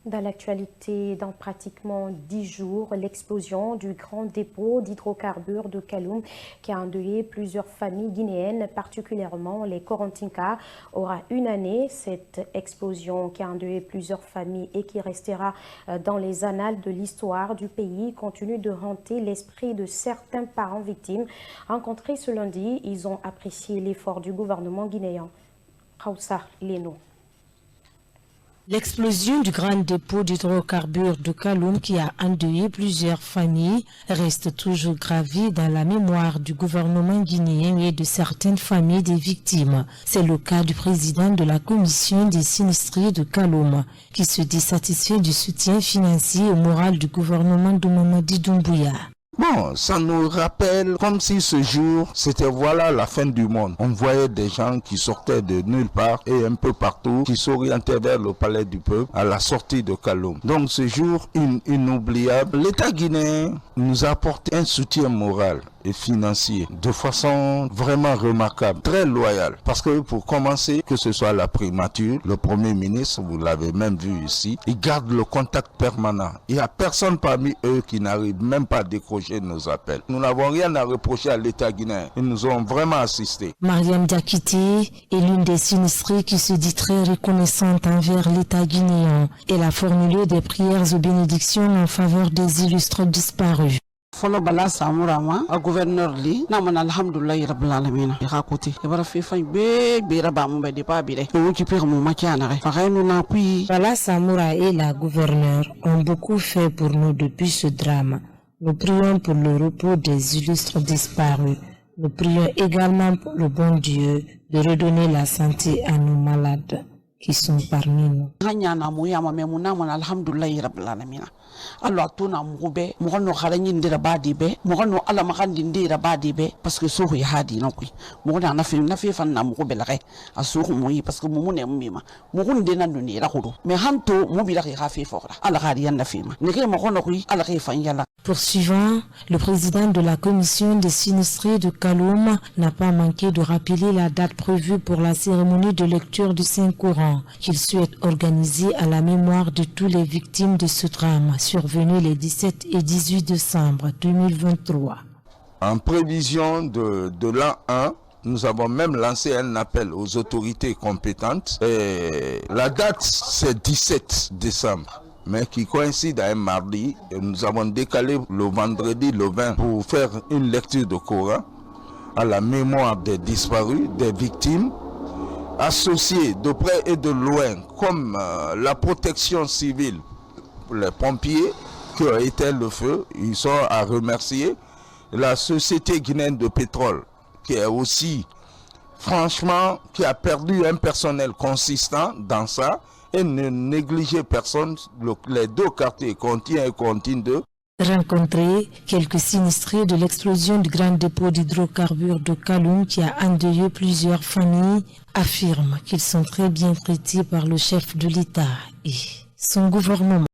Dans l'actualité, dans pratiquement 10 jours, l'explosion du grand dépôt d'hydrocarbures de Kaloum qui a endeuillé plusieurs familles guinéennes, particulièrement les Korontinka, aura une année. Cette explosion qui a endeuillé plusieurs familles et qui restera dans les annales de l'histoire du pays continue de hanter l'esprit de certains parents victimes. Rencontrés ce lundi, ils ont apprécié l'effort du gouvernement guinéen. Khausa Leno. L'explosion du grand dépôt d'hydrocarbures de Kaloum qui a endeuillé plusieurs familles reste toujours gravée dans la mémoire du gouvernement guinéen et de certaines familles des victimes. C'est le cas du président de la commission des sinistrés de Kaloum, qui se dit satisfait du soutien financier et moral du gouvernement de Mamadi Doumbouya. Bon, ça nous rappelle comme si ce jour, c'était voilà la fin du monde. On voyait des gens qui sortaient de nulle part et un peu partout, qui s'orientaient vers le palais du peuple à la sortie de Kaloum. Donc ce jour inoubliable, l'État guinéen nous a apporté un soutien moral et financier de façon vraiment remarquable, très loyale. Parce que pour commencer, que ce soit la primature, le Premier ministre, vous l'avez même vu ici, ils gardent le contact permanent. Il n'y a personne parmi eux qui n'arrive même pas à décrocher nos appels. Nous n'avons rien à reprocher à l'État guinéen. Ils nous ont vraiment assistés. Mariam Diakité est l'une des sinistrées qui se dit très reconnaissante envers l'État guinéen. Elle a formulé des prières et bénédictions en faveur des illustres disparus. Folo bala samurama a gouverneur li namana alhamdulillah rabbil alamin ya côté e bara fi fan be raba mu be de pas bi de o ki pire mu makiana re fa nous na puis Bala Samoura et la gouverneure ont beaucoup fait pour nous depuis ce drame. Nous prions pour le repos des illustres disparus. Nous prions également pour le bon Dieu de redonner la santé à nos malades qui sont parmi nous. hanya na mu ya ma me mu namana alhamdulillah rabbil alamin Allah tuna mu be mu no khalanyi ndira badi be mu no ala makandi ndira badi be parce que so ya hadi na ku mu na fi fan na mu be la re asu mu yi parce que mu ne mu ma mu hunde nan ni ra kudu mais hanto mu bi la ka fi fokra ala khadi yan na fi ma ne ke mo kono ku ala ka fan yalla. Poursuivant, le président de la commission des sinistrés de Kaloum n'a pas manqué de rappeler la date prévue pour la cérémonie de lecture du Saint-Coran qu'il souhaite organiser à la mémoire de tous les victimes de ce drame survenu les 17 et 18 décembre 2023. En prévision de l'an 1, nous avons même lancé un appel aux autorités compétentes. Et la date, c'est 17 décembre. Mais qui coïncide à un mardi. Et nous avons décalé le vendredi, le 20, pour faire une lecture de Coran à la mémoire des disparus, des victimes, associés de près et de loin, comme la protection civile, les pompiers qui ont éteint le feu, ils sont à remercier. La société guinéenne de pétrole, qui est aussi, franchement, qui a perdu un personnel consistant dans ça, et ne négligez personne, les deux quartiers, Contine et Contine 2. Rencontrer quelques sinistrés de l'explosion du grand dépôt d'hydrocarbures de Kaloum qui a endeuillé plusieurs familles affirment qu'ils sont très bien traités par le chef de l'État et son gouvernement.